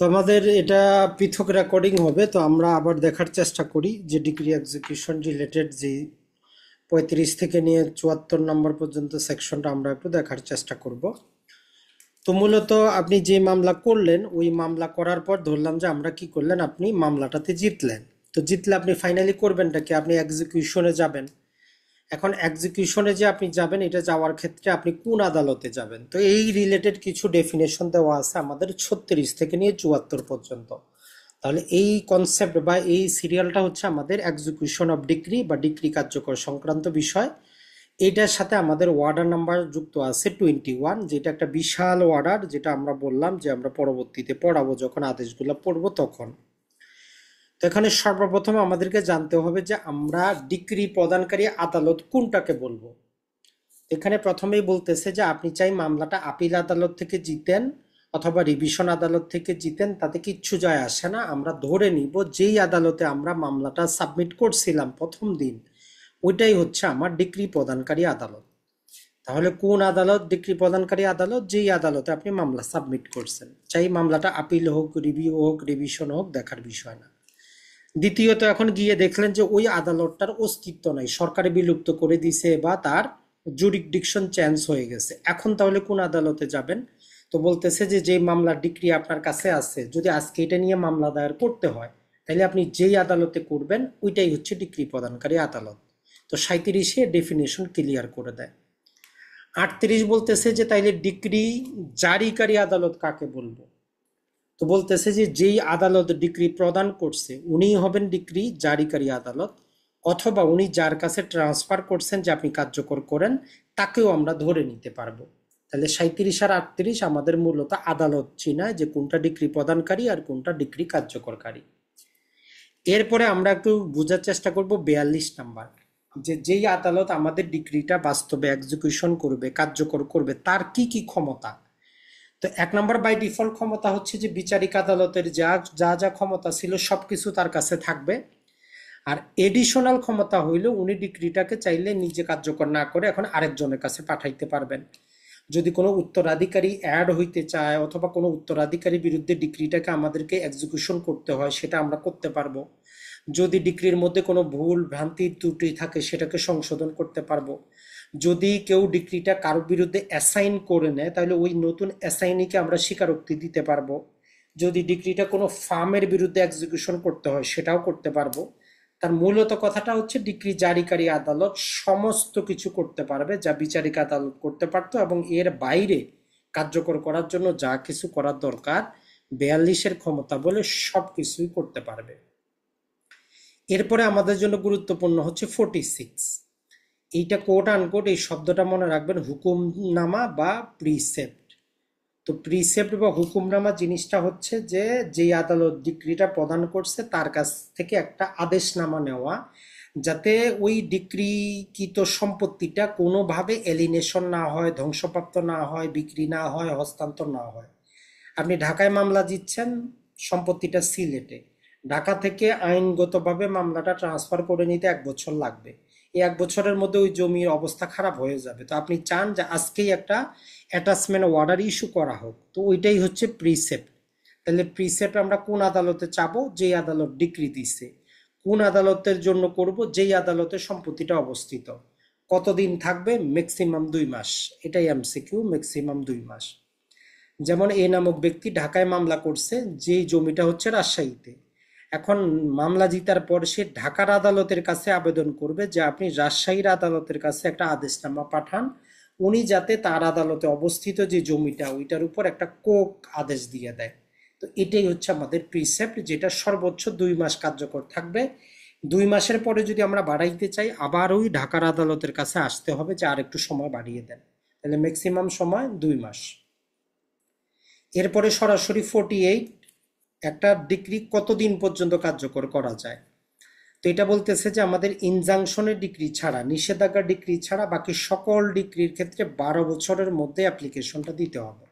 তো আমাদের এটা পৃথক রেকর্ডিং হবে, তো আমরা আবার দেখার চেষ্টা করি যে ডিগ্রি এক্সিকিউশন রিলেটেড যে 35 থেকে নিয়ে 74 নম্বর পর্যন্ত সেকশনটা আমরা একটু দেখার চেষ্টা করব। তো মূলত আপনি যে মামলা করলেন, ওই মামলা করার পর ধরলাম যে আমরা কি করলেন, আপনি মামলাটাতে জিতলেন। তো জিতলে আপনি ফাইনালি করবেনটা কি, আপনি এক্সিকিউশনে যাবেন। এখন এক্সিকিউশনে যে আপনি যাবেন, এটা যাওয়ার ক্ষেত্রে আপনি কোন আদালতে যাবেন, তো এই রিলেটেড কিছু ডেফিনেশন দেওয়া আছে আমাদের 36 থেকে নিয়ে 74 পর্যন্ত। তাহলে এই কনসেপ্ট বা এই সিরিয়ালটা হচ্ছে আমাদের এক্সিকিউশন অফ ডিক্রি বা ডিক্রি কার্যকর সংক্রান্ত বিষয়। এইটার সাথে আমাদের ওয়ার্ডার নাম্বার যুক্ত আছে 21, যেটা একটা বিশাল ওয়ার্ডার, যেটা আমরা বললাম যে আমরা পরবর্তীতে পড়াবো, যখন আদেশগুলো পড়বো তখন। তো এখানে সর্বপ্রথম আমাদেরকে জানতে হবে যে আমরা ডিক্রি প্রদানকারী আদালত কোনটাকে বলবো। এখানে প্রথমেই বলতেছে যে আপনি চাই মামলাটা আপিল আদালত থেকে জিতেন অথবা রিভিশন আদালত থেকে জিতেন, তাতে কিচ্ছু যায় আসে না। আমরা ধরে নিব যেই আদালতে আমরা মামলাটা সাবমিট করছিলাম প্রথম দিন, ওইটাই হচ্ছে আমার ডিক্রি প্রদানকারী আদালত। তাহলে কোন আদালত ডিক্রি প্রদানকারী আদালত, যেই আদালতে আপনি মামলা সাবমিট করছেন, চাই মামলাটা আপিল হোক, রিভিউ হোক, রিভিশন হোক, দেখার বিষয় না। দ্বিতীয়ত, এখন গিয়ে দেখলেন যে ওই আদালতটার অস্তিত্ব নাই, সরকারে বিলুপ্ত করে দিছে বা তার জুরিসডিকশন চেঞ্জ হয়ে গেছে। এখন তাহলে কোন আদালতে যাবেন? তো বলতেছে যে যেই মামলার ডিক্রি আপনার কাছে আছে, যদি আজকে এটা নিয়ে মামলা দায়ের করতে হয়, তাহলে আপনি যেই আদালতে করবেন ওইটাই হচ্ছে ডিক্রি প্রদানকারী আদালত। তো 37-এ ডেফিনেশন ক্লিয়ার করে দেয়। 38 বলতেছে যে তাইলে ডিক্রি জারিকারী আদালত কাকে বলবো। তো বলতেছে যে যেই আদালত ডিক্রি প্রদান করছে উনিই হবেন ডিক্রি জারিকারী আদালত, অথবা উনি যার কাছে ট্রান্সফার করছেন যে আপনি কার্যকর করেন, তাকেও আমরা ধরে নিতে পারবো। তাহলে 37 আর 38 আমাদের মূলত আদালত চিনায় যে কোনটা ডিক্রি প্রদানকারী আর কোনটা ডিক্রি কার্যকরকারী। এরপরে আমরা একটু বোঝার চেষ্টা করব 42 নাম্বার, যে যেই আদালত আমাদের ডিক্রিটা বাস্তবে এক্সিকিউশন করবে, কার্যকর করবে, তার কি কি ক্ষমতা। তো 1 নম্বর বাই ডিফল্ট ক্ষমতা হচ্ছে যে বিচারিক আদালতের যা যা যা ক্ষমতা ছিল সবকিছু তার কাছে থাকবে। আর এডিশনাল ক্ষমতা হইল উনি ডিক্রিটাকে চাইলে নিজে কার্যকর না করে এখন আরেকজনের কাছে পাঠাইতে পারবেন। যদি কোনো উত্তরাধিকারী অ্যাড হইতে চায় অথবা কোনো উত্তরাধিকারী বিরুদ্ধে ডিক্রিটাকে আমাদেরকে এক্সিকিউশন করতে হয়, সেটা আমরা করতে পারবো। যদি ডিক্রির মধ্যে কোনো ভুল ভ্রান্তি ত্রুটি থাকে, সেটাকে সংশোধন করতে পারবো। যদি কেউ ডিক্রিটা কারোর বিরুদ্ধে অ্যাসাইন করে নেয়, তাহলে ওই নতুন অ্যাসাইনিকে আমরা স্বীকারোক্তি দিতে পারবো। যদি ডিক্রিটা কোনো ফার্মের বিরুদ্ধে এক্সিকিউশন করতে হয়, সেটাও করতে পারবো। তার মূলত কথাটা হচ্ছে ডিক্রি জারিকারী আদালত সমস্ত কিছু করতে পারবে যা বিচারিক আদালত করতে পারতো, এবং এর বাইরে কার্যকর করার জন্য যা কিছু করার দরকার 42-এর ক্ষমতা বলে সব কিছুই করতে পারবে। এরপরে আমাদের জন্য গুরুত্বপূর্ণ হচ্ছে 46। এইটা কোট আনকোট এই শব্দটা মনে রাখবেন, হুকুমনামা বা প্রিসেপ্ট। তো প্রিসেপ্ট বা হুকুমনামা জিনিসটা হচ্ছে যে যেই আদালত ডিক্রিটা প্রদান করছে তার কাছ থেকে একটা আদেশনামা নেওয়া, যাতে ওই ডিক্রিকৃত সম্পত্তিটা কোনোভাবে এলিনেশন না হয়, ধ্বংসপ্রাপ্ত না হয়, বিক্রি না হয়, হস্তান্তর না হয়। আপনি ঢাকায় মামলা জিতছেন, সম্পত্তিটা সিলেটে, ঢাকা থেকে আইনগতভাবে মামলাটা ট্রান্সফার করে নিতে 1 বছর লাগবে। এই 1 বছরের মধ্যে ওই জমির অবস্থা খারাপ হয়ে যাবে, তো আপনি চান যে আজকেই একটা অ্যাটাচমেন্ট অর্ডার ইস্যু করা হোক, তো ওইটাই হচ্ছে প্রিসেপ্ট। তাহলে প্রিসেপ্ট আমরা কোন আদালতে চাবো? যেই আদালত ডিক্রি দিছে। কোন আদালতের জন্য করব? যেই আদালতে সম্পত্তিটা অবস্থিত। কতদিন থাকবে? ম্যাক্সিমাম 2 মাস। এটাই এমসিকিউ, ম্যাক্সিমাম 2 মাস। যেমন এ নামক ব্যক্তি ঢাকায় মামলা করছে, যেই জমিটা হচ্ছে রাজশাহীতে। এখন মামলা জিতার পর সে ঢাকার আদালতের কাছে আবেদন করবে যে আপনি রাজশাহীর আদালতের কাছে একটা আদেশনামা পাঠান, উনি যাতে তার আদালতে অবস্থিত যে জমিটা ওইটার উপর একটা কোক আদেশ দিয়ে দেয়। তো এটাই হচ্ছে আমাদের প্রিসেপ্ট, যেটা সর্বোচ্চ 2 মাস কার্যকর থাকবে। 2 মাসের পরে যদি আমরা বাড়াইতে চাই, আবার ওই ঢাকার আদালতের কাছে আসতে হবে যে আর একটু সময় বাড়িয়ে দেন। তাহলে ম্যাক্সিমাম সময় 2 মাস। এরপরে সরাসরি 48, একটা ডিক্রি কতদিন পর্যন্ত কার্যকর করা যায়। তো এটা বলতেছে যে আমাদের ইনজাংশনের ডিক্রি ছাড়া, নিষেধাজ্ঞা ডিক্রি ছাড়া বাকি সকল ডিক্রির ক্ষেত্রে 12 বছরের মধ্যে অ্যাপ্লিকেশনটা দিতে হবে,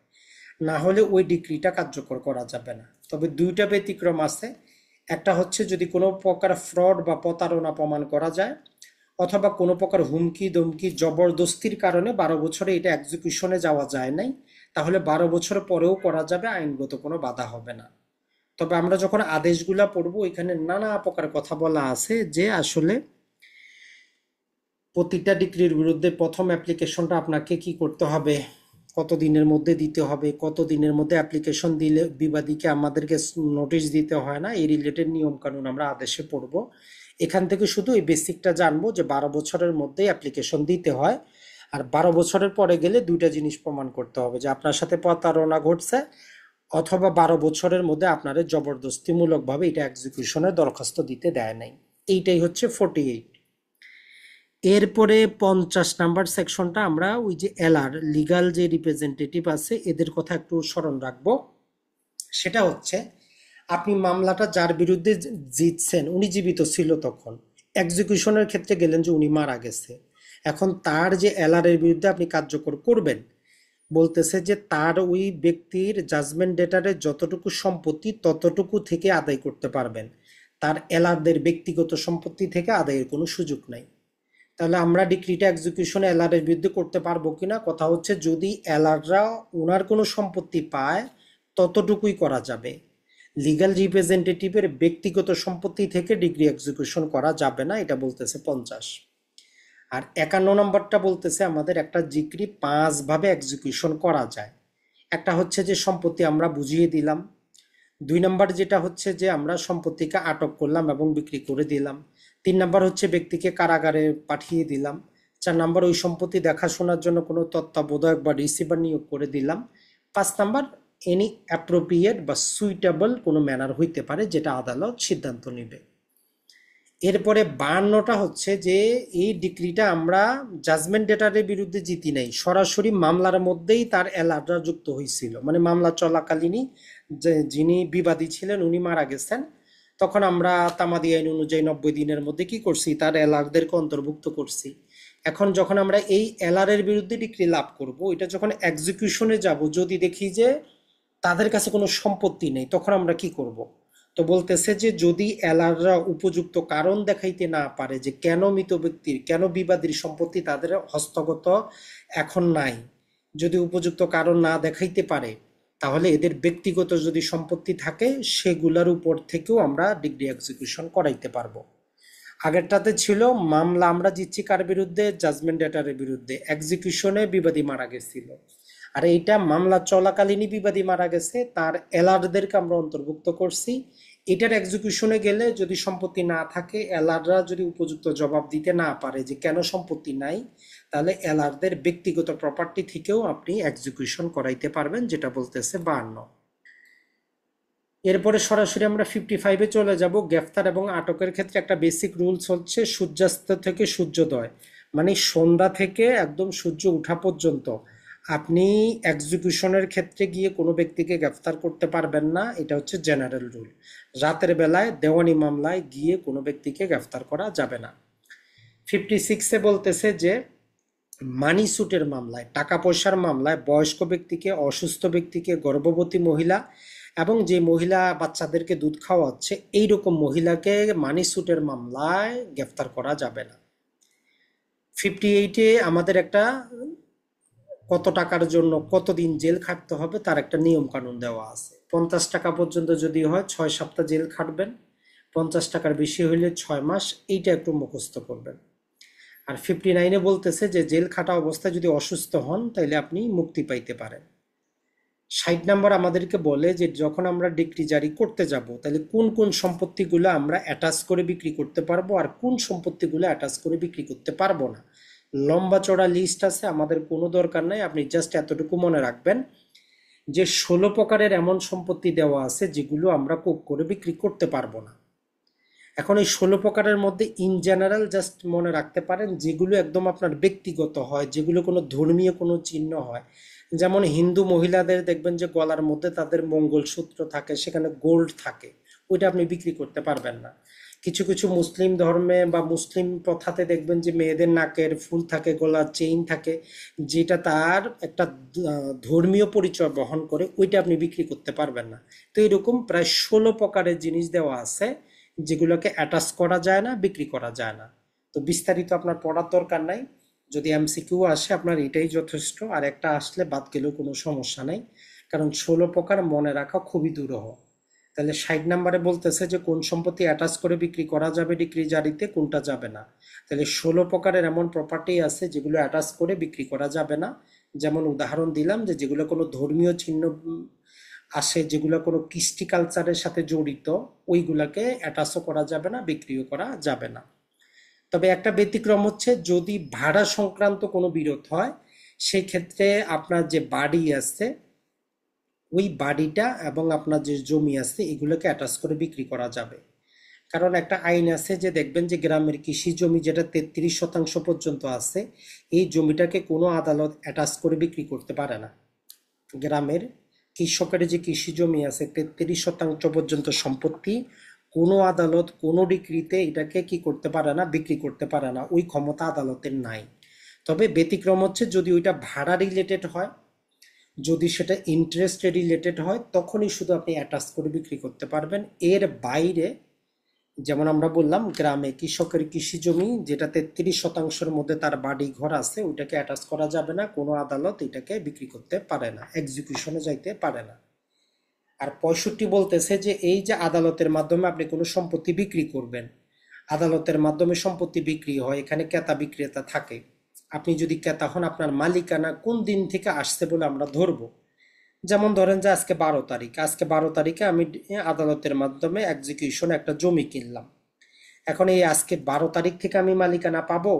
না হলে ওই ডিক্রিটা কার্যকর করা যাবে না। তবে দুইটা ব্যতিক্রম আছে। একটা হচ্ছে যদি কোনো প্রকার ফ্রড বা প্রতারণা প্রমাণ করা যায়, অথবা কোনো প্রকার হুমকি দমকি জবরদস্তির কারণে 12 বছরে এটা এক্সিকিউশনে যাওয়া যায় নাই, তাহলে 12 বছর পরেও করা যাবে, আইনগত কোনো বাধা হবে না। তবে আমরা যখন আদেশগুলা পড়বো এখানে নানা প্রকার কথা বলা আছে যে আসলে প্রতিটা ডিগ্রির বিরুদ্ধে প্রথম অ্যাপ্লিকেশনটা আপনাকে কি করতে হবে, কত দিনের মধ্যে দিতে হবে, কত দিনের মধ্যে অ্যাপ্লিকেশন দিলে বিবাদীকে আমাদেরকে নোটিশ দিতে হয় না, এই রিলেটেড নিয়ম কানুন আমরা আদেশে পড়ব। এখান থেকে শুধু এই বেসিকটা জানবো যে 12 বছরের মধ্যে অ্যাপ্লিকেশন দিতে হয়। আর 12 বছরের পরে গেলে দুইটা জিনিস প্রমাণ করতে হবে, যে আপনার সাথে প্রতারণা ঘটছে অথবা 12 বছরের মধ্যে আপনারে জবরদস্তিমূলকভাবে এটা এক্সিকিউশনের দরখাস্ত দিতে দেয় নাই। এইটাই হচ্ছে 48। এরপরে 50 নাম্বার সেকশনটা আমরা ওই যে এলআর লিগাল যে রিপ্রেজেন্টেটিভ আছে এদের কথা একটু স্মরণ রাখবো। সেটা হচ্ছে আপনি মামলাটা যার বিরুদ্ধে জিতছেন উনি জীবিত ছিল, তখন এক্সিকিউশনের ক্ষেত্রে গেলেন যে উনি মারা গেছে। এখন তার যে এলআর এর বিরুদ্ধে আপনি কার্যকর করবেন, বলতেছে যে তার ওই ব্যক্তির জাজমেন্ট ডেটারে যতটুকু সম্পত্তি ততটুকু থেকে আদায় করতে পারবেন, তার এলআরদের ব্যক্তিগত সম্পত্তি থেকে আদায়ের কোনো সুযোগ নাই। তাহলে আমরা ডিক্রিটা এক্সিকিউশন এলআর এর বিরুদ্ধে করতে পারবো কিনা, কথা হচ্ছে যদি এলআররা ওনার কোনো সম্পত্তি পায় ততটুকুই করা যাবে, লিগ্যাল রিপ্রেজেন্টেটিভের ব্যক্তিগত সম্পত্তি থেকে ডিগ্রি এক্সিকিউশন করা যাবে না, এটা বলতেছে 50। আর 51 নম্বরটা বলতেছে আমাদের একটা ডিক্রি 5 ভাবে এক্সিকিউশন করা যায়। একটা হচ্ছে যে সম্পত্তি আমরা বুঝিয়ে দিলাম, 2 নম্বর যেটা হচ্ছে যে আমরা সম্পত্তিকে আটক করলাম এবং বিক্রি করে দিলাম, 3 নম্বর হচ্ছে ব্যক্তিকে কারাগারে পাঠিয়ে দিলাম, 4 নম্বর ওই সম্পত্তি দেখাশোনার জন্য কোনো তত্ত্বাবধায়ক বা রিসিভার নিয়োগ করে দিলাম, 5 নম্বর এনি অ্যাপ্রোপ্রিয়েট বা সুইটেবল কোনো ম্যানার হইতে পারে যেটা আদালত সিদ্ধান্ত নেবে। এরপরে 52টা হচ্ছে যে এই ডিক্রিটা আমরা জাজমেন্ট ডেটারের বিরুদ্ধে জিতি নাই, সরাসরি মামলার মধ্যেই তার এলার্টরা যুক্ত হয়েছিল, মানে মামলা চলাকালীনই যে যিনি বিবাদী ছিলেন উনি মারা গেছেন, তখন আমরা তামাদি আইন অনুযায়ী 90 দিনের মধ্যে কি করছি, তার এলার্টদেরকে অন্তর্ভুক্ত করছি। এখন যখন আমরা এই এলার এর বিরুদ্ধে ডিক্রি লাভ করব, এটা যখন এক্সিকিউশনে যাব যদি দেখি যে তাদের কাছে কোনো সম্পত্তি নেই, তখন আমরা কি করব? তো বলতেছে যে যদি এলাররা উপযুক্ত কারণ দেখাইতে না পারে যে কেন মৃত ব্যক্তির কেন বিবাদীর সম্পত্তি তাদের হস্তগত এখন নাই, যদি উপযুক্ত কারণ না দেখাইতে পারে তাহলে এদের ব্যক্তিগত যদি সম্পত্তি থাকে সেগুলোর উপর থেকেও আমরা ডিগ্রি এক্সিকিউশন করাইতে পারবো। আগেরটাতে ছিল মামলা আমরা জিতছি কার বিরুদ্ধে, জাজমেন্ট ডেটারের বিরুদ্ধে, এক্সিকিউশনে বিবাদী মারা গেছিল। আর এইটা মামলা চলাকালীনই বিবাদী মারা গেছে, তার এলারদেরকে আমরা অন্তর্ভুক্ত করছি। এটার এক্সিকিউশনে গেলে যদি সম্পত্তি না থাকে, এলাররা যদি উপযুক্ত জবাব দিতে না পারে যে কেন সম্পত্তি নাই, তাহলে এলারদের ব্যক্তিগত প্রপার্টি থেকেও আপনি এক্সিকিউশন করাইতে পারবেন, যেটা বলতেছে 52। এরপরে সরাসরি আমরা 55-এ চলে যাব। গ্রেফতার এবং আটকের ক্ষেত্রে একটা বেসিক রুলস হচ্ছে সূর্যাস্ত থেকে সূর্যোদয়, মানে সন্ধ্যা থেকে একদম সূর্য ওঠা পর্যন্ত আপনি এক্সিকিউশনের ক্ষেত্রে গিয়ে কোনো ব্যক্তিকে গ্রেফতার করতে পারবেন না, এটা হচ্ছে জেনারেল রুল। রাতের বেলায় দেওয়ানি মামলায় গিয়ে কোনো ব্যক্তিকে গ্রেফতার করা যাবে না। 56-এ বলতেছে যে মানি সুটের মামলায়, টাকা পয়সার মামলায় বয়স্ক ব্যক্তিকে, অসুস্থ ব্যক্তিকে, গর্ভবতী মহিলা এবং যে মহিলা বাচ্চাদেরকে দুধ খাওয়াচ্ছে এইরকম মহিলাকে মানি সুটের মামলায় গ্রেফতার করা যাবে না। 58-এ আমাদের একটা কত টাকার জন্য কতদিন জেল খাটতে হবে তার একটা নিয়ম কানুন দেওয়া আছে। 50 টাকা পর্যন্ত যদি হয় 6 সপ্তাহ জেল খাটবেন, 50 টাকার বেশি হইলে 6 মাস, এইটা একটু মুখস্থ করবেন। আর 59-এ বলতেছে যে জেল খাটা অবস্থায় যদি অসুস্থ হন তাহলে আপনি মুক্তি পাইতে পারেন। 60 নম্বর আমাদেরকে বলে যে যখন আমরা ডিক্রি জারি করতে যাব তাহলে কোন কোন সম্পত্তিগুলো আমরা অ্যাটাচ করে বিক্রি করতে পারবো আর কোন সম্পত্তিগুলো অ্যাটাচ করে বিক্রি করতে পারবো না। লম্বা চড়া লিস্ট আছে, আমাদের কোনো দরকার নাই, আপনি জাস্ট এতটুকু মনে রাখবেন যে 16 প্রকারের এমন সম্পত্তি দেওয়া আছে যেগুলো আমরা কোক করে বিক্রি করতে পারবো না। এখন এই 16 প্রকারের মধ্যে ইন জেনারেল জাস্ট মনে রাখতে পারেন যেগুলো একদম আপনার ব্যক্তিগত হয়, যেগুলো কোনো ধর্মীয় কোনো চিহ্ন হয়, যেমন হিন্দু মহিলাদের দেখবেন যে গলার মধ্যে তাদের মঙ্গলসূত্র থাকে, সেখানে গোল্ড থাকে, ওইটা আপনি বিক্রি করতে পারবেন না। কিছু কিছু মুসলিম ধর্মে বা মুসলিম প্রথাতে দেখবেন যে মেয়েদের নাকের ফুল থাকে, গলার চেইন থাকে, যেটা তার একটা ধর্মীয় পরিচয় বহন করে, ওইটা আপনি বিক্রি করতে পারবেন না। তো এরকম প্রায় 16 প্রকারের জিনিস দেওয়া আছে যেগুলোকে অ্যাটাচ করা যায় না, বিক্রি করা যায় না। তো বিস্তারিত আপনার পড়ার দরকার নাই, যদি এমসিকিউ আসে আপনার এটাই যথেষ্ট, আর একটা আসলে বাদ গেলেও কোনো সমস্যা নাই, কারণ 16 প্রকার মনে রাখা খুবই দুরূহ। তাহলে 60 নম্বরে বলতেছে যে কোন সম্পত্তি অ্যাটাচ করে বিক্রি করা যাবে ডিক্রি জারিতে, কোনটা যাবে না। তাহলে 16 প্রকারের এমন প্রপার্টি আছে যেগুলো অ্যাটাচ করে বিক্রি করা যাবে না। যেমন উদাহরণ দিলাম যে যেগুলো কোনো ধর্মীয় চিহ্ন আসে, যেগুলো কোনো কৃষ্টি কালচারের সাথে জড়িত, ওইগুলাকে অ্যাটাচও করা যাবে না, বিক্রিও করা যাবে না। তবে একটা ব্যতিক্রম হচ্ছে যদি ভাড়া সংক্রান্ত কোনো বিরোধ হয়, সেই ক্ষেত্রে আপনার যে বাড়ি আছে ওই বাড়িটা এবং আপনার যে জমি আছে এগুলোকে অ্যাটাচ করে বিক্রি করা যাবে। কারণ একটা আইন আছে যে দেখবেন যে গ্রামের কৃষি জমি যেটা 33% পর্যন্ত আছে, এই জমিটাকে কোনো আদালত অ্যাটাচ করে বিক্রি করতে পারে না। গ্রামের কৃষকের যে কৃষি জমি আছে 33% পর্যন্ত সম্পত্তি কোনো আদালত কোনো ডিক্রিতে এটাকে কি করতে পারে না, বিক্রি করতে পারে না, ওই ক্ষমতা আদালতের নাই। তবে ব্যতিক্রম হচ্ছে যদি ওইটা ভাড়া রিলেটেড হয়, যদি সেটা ইন্টারেস্ট রিলেটেড হয়, তখনই শুধু আপনি অ্যাটাচ করে বিক্রি করতে পারবেন। এর বাইরে যেমন আমরা বললাম গ্রামে কৃষকের কৃষি জমি যেটা 33%-এর মধ্যে তার বাড়ি ঘর আছে, ওইটাকে অ্যাটাচ করা যাবে না, কোনো আদালত এটাকে বিক্রি করতে পারে না, এক্সিকিউশনে যাইতে পারে না। আর 65 বলতেছে যে এই যে আদালতের মাধ্যমে আপনি কোনো সম্পত্তি বিক্রি করবেন, আদালতের মাধ্যমে সম্পত্তি বিক্রি হয়, এখানে ক্রেতা বিক্রেতা থাকে। আপনি যদি ক্রেতা হন, আপনার মালিকানা কোন দিন থেকে আসছে বলে আমরা ধরবো। যেমন ধরেন যে আজকে 12 তারিখ, আজকে 12 তারিখে আমি আদালতের মাধ্যমে এক্সিকিউশন একটা জমি কিনলাম। এখন এই আজকে 12 তারিখ থেকে আমি মালিকানা পাবো,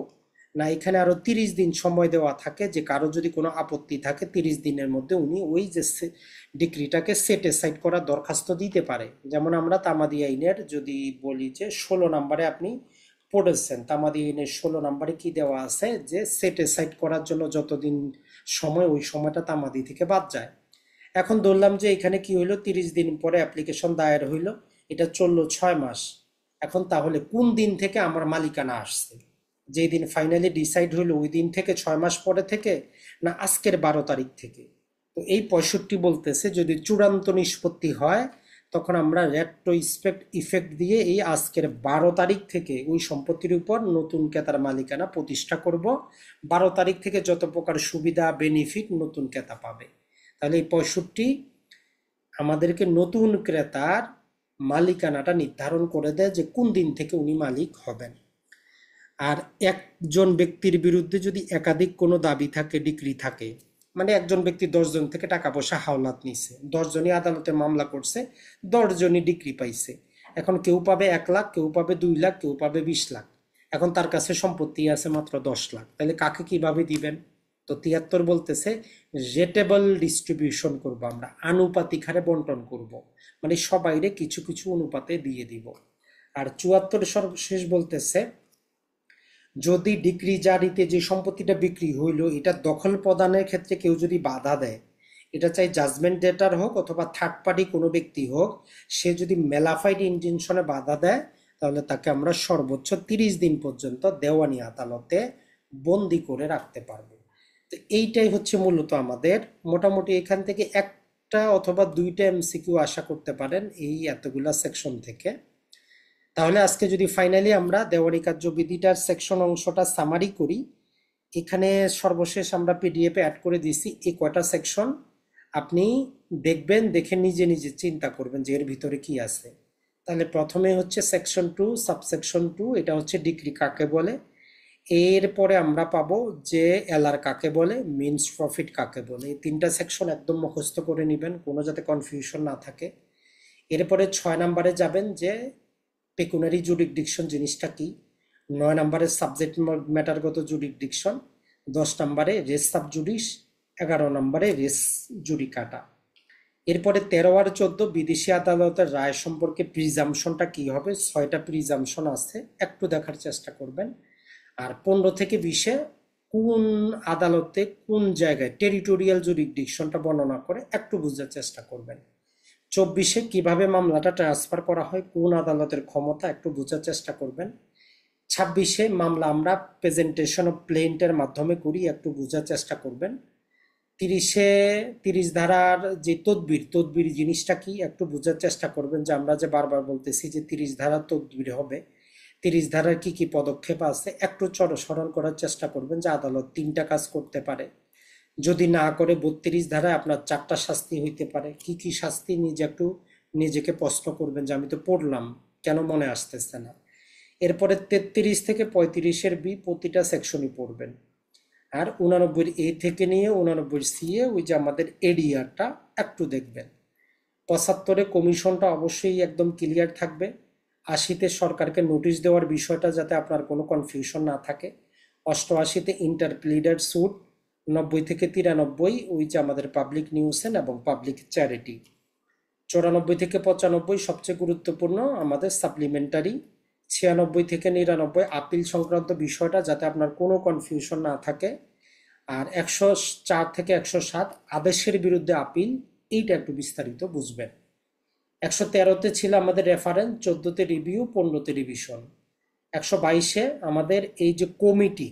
না এখানে আরো 30 দিন সময় দেওয়া থাকে, যে কারো যদি কোনো আপত্তি থাকে 30 দিনের মধ্যে উনি ওই যে ডিক্রিটাকে সেট এসাইড করার দরখাস্ত দিতে পারে। যেমন আমরা তামাদি আইনের যদি বলি যে 16 নম্বরে আপনি পড়েছেন, তামাদি আইনের 16 নম্বরে কি দেওয়া আছে যে সেট এসাইড করার জন্য যতদিন সময়, ওই সময়টা তামাদি থেকে বাদ যায়। এখন ধরলাম যে এখানে কি হইলো, 30 দিন পরে অ্যাপ্লিকেশন দায়ের হইলো, এটা চললো 6 মাস। এখন তাহলে কোন দিন থেকে আমার মালিকানা আসছে, যেই দিন ফাইনালি ডিসাইড হইলো ওই দিন থেকে, 6 মাস পরে থেকে, না আজকের 12 তারিখ থেকে? তো এই 65 বলতেছে যদি চূড়ান্ত নিষ্পত্তি হয়, তখন আমরা রেট্রোস্পেক্ট ইফেক্ট দিয়ে এই আজকের 12 তারিখ থেকে ওই সম্পত্তির উপর নতুন ক্রেতার মালিকানা প্রতিষ্ঠা করব। 12 তারিখ থেকে যত প্রকার সুবিধা বেনিফিট নতুন ক্রেতা পাবে। তাহলে এই 65 আমাদেরকে নতুন ক্রেতার মালিকানাটা নির্ধারণ করে দেয় যে কোন দিন থেকে উনি মালিক হবেন। আর একজন ব্যক্তির বিরুদ্ধে যদি একাধিক কোনো দাবি থাকে, ডিক্রি থাকে, মানে একজন ব্যক্তি 10 জন থেকে টাকা পয়সা হাওলাত নিছে, 10 জনই আদালতে মামলা করছে, 10 জনই ডিক্রি পাইছে। এখন কেউ পাবে 1 লাখ, কেউ পাবে 2 লাখ, কেউ পাবে 20 লাখ। এখন তার কাছে সম্পত্তি আছে মাত্র 10 লাখ, তাহলে কাকে কিভাবে দিবেন? তো 73 বলতেছে রেটেবল ডিস্ট্রিবিউশন করব, আমরা আনুপাতিক হারে বন্টন করব, মানে সবাইরে কিছু কিছু অনুপাতে দিয়ে দিব। আর 74 সর্বশেষ বলতেছে যদি ডিক্রি জারিতে যে সম্পত্তিটা বিক্রি হইলো এটা দখল প্রদানের ক্ষেত্রে কেউ যদি বাধা দেয়, এটা চাই জাজমেন্ট ডেটার হোক অথবা থার্ড পার্টি কোনো ব্যক্তি হোক, সে যদি মেলাফাইড ইনজেনশনে বাধা দেয়, তাহলে তাকে আমরা সর্বোচ্চ 30 দিন পর্যন্ত দেওয়ানি আদালতে বন্দি করে রাখতে পারবো। তো এইটাই হচ্ছে মূলত আমাদের, মোটামুটি এখান থেকে একটা অথবা দুইটা এমসিকিউ আশা করতে পারেন এই এতগুলা সেকশন থেকে। তাহলে আজকে যদি ফাইনালি আমরা দেওয়ানি কার্যবিধিটার সেকশন অংশটা সামারি করি, এখানে সর্বশেষ আমরা পিডিএফে অ্যাড করে দিছি এই কয়টা সেকশন, আপনি দেখবেন, দেখে নিজে নিজে চিন্তা করবেন যে এর ভিতরে কি আছে। তাহলে প্রথমে হচ্ছে সেকশন 2 সাবসেকশন 2, এটা হচ্ছে ডিক্রি কাকে বলে। এরপরে আমরা পাবো যে এলআর কাকে বলে, মিনস প্রফিট কাকে বলে। এই তিনটা সেকশন একদম মুখস্থ করে নেবেন, কোনো যাতে কনফিউশন না থাকে। এরপরে 6 নম্বরে যাবেন যে পেকুনারি জুরিসডিকশন জিনিসটা কি, 9 নম্বরে সাবজেক্ট ম্যাটারগত জুরিসডিকশন, 10 নম্বরে রেস সাব জুডিস, 11 নম্বরে রেস জুডিকাটা। এরপরে 13 আর 14 বিদেশি আদালতের রায় সম্পর্কে প্রিজামশনটা কি হবে, 6টা প্রিজামশন আছে, একটু দেখার চেষ্টা করবেন। আর 15 থেকে 20-এ কোন আদালতে কোন জায়গায় টেরিটোরিয়াল জুরিসডিকশনটা বর্ণনা করে একটু বোঝার চেষ্টা করবেন। 24-এ কিভাবে মামলাটা ট্রান্সফার করা হয়, কোন আদালতের ক্ষমতা একটু বোঝার চেষ্টা করবেন। 26-এ মামলা আমরা প্রেজেন্টেশন অফ প্লেন্টের মাধ্যমে করি, একটু বোঝার চেষ্টা করবেন। 30-এ 30 ধারার যে তদবির জিনিসটা কি একটু বোঝার চেষ্টা করবেন, যে আমরা যে বারবার বলতেছি যে 30 ধারার তদবির হবে, 30 ধারার কি কি পদক্ষেপ আছে একটু স্মরণ করার চেষ্টা করবেন, যে আদালত 3টা কাজ করতে পারে, যদি না করে 32 ধারায় আপনার 4টা শাস্তি হইতে পারে, কি কি শাস্তি নিজে একটু নিজেকে প্রশ্ন করবেন যে আমি তো পড়লাম, কেন মনে আসতেছে না। এরপরে 33 থেকে 35-এর বি প্রতিটা সেকশনই পড়বেন। আর 89 এ থেকে নিয়ে 89 সি এ ওই যে আমাদের এডিআরটা একটু দেখবেন। 75-এ কমিশনটা অবশ্যই একদম ক্লিয়ার থাকবে। 80-তে সরকারকে নোটিশ দেওয়ার বিষয়টা যাতে আপনার কোনো কনফিউশন না থাকে। 88-তে ইন্টারপ্লিডার স্যুট। 90 থেকে 93 ওই যে আমাদের পাবলিক নিউসেন এবং পাবলিক চ্যারিটি। 94 থেকে 95 সবচেয়ে গুরুত্বপূর্ণ আমাদের সাপ্লিমেন্টারি। 96 থেকে 99 আপিল সংক্রান্ত বিষয়টা যাতে আপনার কোনো কনফিউশন না থাকে। আর 104 থেকে 107 আদেশের বিরুদ্ধে আপিল, এইটা একটু বিস্তারিত বুঝবেন। 113-তে ছিল আমাদের রেফারেন্স, 14-তে রিভিউ, 15-তে রিভিশন। 122-এ আমাদের এই যে কমিটি,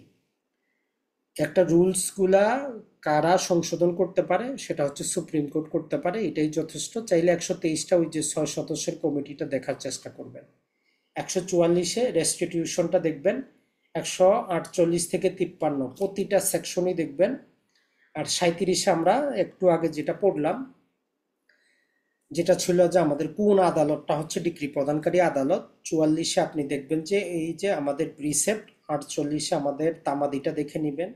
একটা রুলসগুলা কারা সংশোধন করতে পারে সেটা হচ্ছে সুপ্রিম কোর্ট করতে পারে, এটাই যথেষ্ট। চাইলে 123টা ওই যে 6 সদস্যের কমিটিটা দেখার চেষ্টা করবেন। 144-এ রেস্টিটিউশনটা দেখবেন। 148 থেকে 53 প্রতিটা সেকশনই দেখবেন। আর 37-এ আমরা একটু আগে যেটা পড়লাম, যেটা ছিল যে আমাদের কোন আদালতটা হচ্ছে ডিক্রি প্রদানকারী আদালত। 44-এ আপনি দেখবেন যে এই যে আমাদের প্রিসেপ্ট। 48-এ আমাদের তামাদিটা দেখে নেবেন।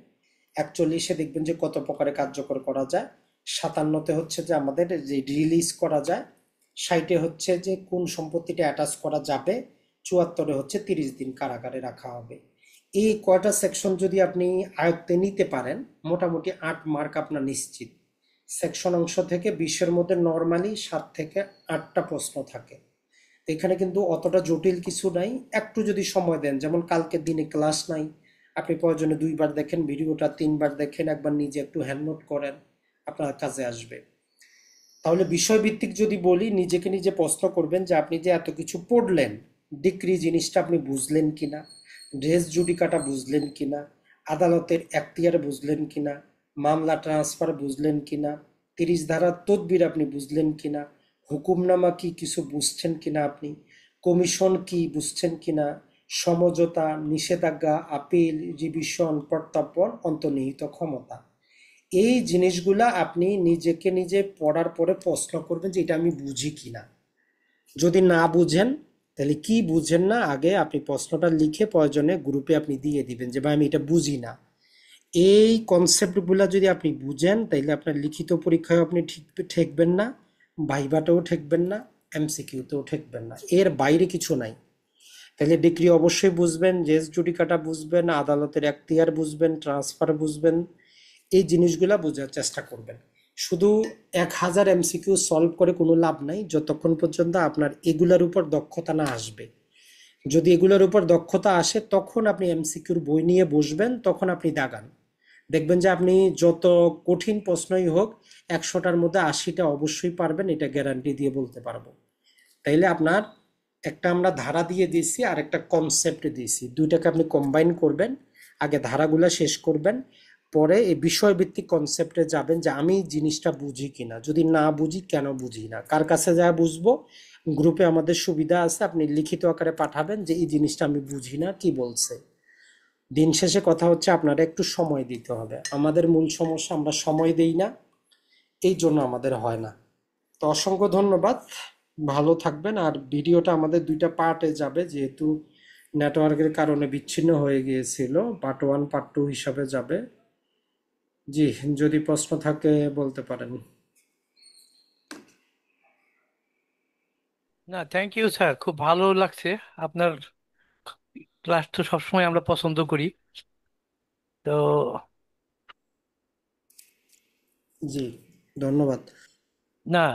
41-এ দেখবেন যে কত প্রকারে কার্যকর করা যায়। 57-তে হচ্ছে যে আমাদের যে রিলিজ করা যায়। 60-এ হচ্ছে যে কোন সম্পত্তিটা অ্যাটাচ করা যাবে। 74-এ হচ্ছে 30 দিন কারাগারে রাখা হবে। এই কয়টা সেকশন যদি আপনি আয়ত্তে নিতে পারেন, মোটামুটি 8 মার্ক আপনার নিশ্চিত। সেকশন অংশ থেকে 20-এর মধ্যে নর্মালি 7 থেকে 8টা প্রশ্ন থাকে। তো এখানে কিন্তু অতটা জটিল কিছু নাই, একটু যদি সময় দেন, যেমন কালকের দিনে ক্লাস নাই, আপনি প্রয়োজনে 2বার দেখেন ভিডিওটা, 3বার দেখেন, একবার নিজে একটু হ্যান্ড নোট করেন, আপনার কাজে আসবে। তাহলে বিষয়ভিত্তিক যদি বলি, নিজেকে নিজে প্রশ্ন করবেন যে আপনি যে এত কিছু পড়লেন, ডিক্রি জিনিসটা আপনি বুঝলেন কিনা, রেস জুডিকাটা বুঝলেন কিনা, আদালতের এখতিয়ার বুঝলেন কিনা, মামলা ট্রান্সফার বুঝলেন কিনা, 30 ধারার তদবির আপনি বুঝলেন কিনা, হুকুমনামা কি কিছু বুঝছেন কিনা আপনি, কমিশন কি বুঝছেন কিনা, সমঝোতা, নিষেধাজ্ঞা, আপিল, রিভিশন, প্রত্যর্পণ, অন্তর্নিহিত ক্ষমতা। এই জিনিসগুলা আপনি নিজেকে নিজে পড়ার পরে প্রশ্ন করবেন যে এটা আমি বুঝি কিনা। যদি না বুঝেন, তাহলে কি বুঝেন না আগে আপনি প্রশ্নটা লিখে প্রয়োজনে গ্রুপে আপনি দিয়ে দিবেন যে ভাই আমি এটা বুঝি না। এই কনসেপ্টগুলা যদি আপনি বুঝেন, তাইলে আপনার লিখিত পরীক্ষায় আপনি ঠিক ঠেকবেন না, ভাইভাটাও ঠেকবেন না, এমসিকিউতেও ঠেকবেন না, এর বাইরে কিছু নাই। তাহলে ডিগ্রি অবশ্যই বুঝবেন, রেস জুডিকাটা বুঝবেন, আদালতের এখতিয়ার বুঝবেন, ট্রান্সফার বুঝবেন, এই জিনিসগুলা বোঝার চেষ্টা করবেন। শুধু 1000 এমসিকিউ সলভ করে কোনো লাভ নাই যতক্ষণ পর্যন্ত আপনার এগুলার উপর দক্ষতা না আসবে। যদি এগুলোর উপর দক্ষতা আসে তখন আপনি এমসিকিউর বই নিয়ে বসবেন, তখন আপনি দাগান। দেখবেন যে আপনি যত কঠিন প্রশ্নই হোক 100টার মধ্যে 80টা অবশ্যই পারবেন, এটা গ্যারান্টি দিয়ে বলতে পারবো। তাইলে আপনার একটা আমরা ধারা দিয়ে দিয়েছি আর একটা কনসেপ্ট দিয়েছি, দুইটাকে আপনি কম্বাইন করবেন। আগে ধারাগুলা শেষ করবেন, পরে এই বিষয়ভিত্তিক কনসেপ্টে যাবেন যে আমি জিনিসটা বুঝি কিনা, যদি না বুঝি কেন বুঝি না, কার কাছে যা বুঝবো। গ্রুপে আমাদের সুবিধা আছে, আপনি লিখিত আকারে পাঠাবেন যে এই জিনিসটা আমি বুঝি না, কি বলছে। দিন শেষে কথা হচ্ছে আপনারা একটু সময় দিতে হবে। আমাদের মূল সমস্যা আমরা সময় দেই না, এই জন্য আমাদের হয় না। তো অসংখ্য ধন্যবাদ, ভালো থাকবেন। আর ভিডিওটা আমাদের 2টা পার্টে যাবে, যেহেতু নেটওয়ার্কের কারণে বিচ্ছিন্ন হয়ে গিয়েছিল, পার্ট 1 পার্ট 2 হিসাবে যাবে। জি, যদি প্রশ্ন থাকে বলতে পারেন। না, থ্যাংক ইউ স্যার, খুব ভালো লাগছে। আপনার ক্লাস তো সবসময় আমরা পছন্দ করি। তো জি, ধন্যবাদ। না,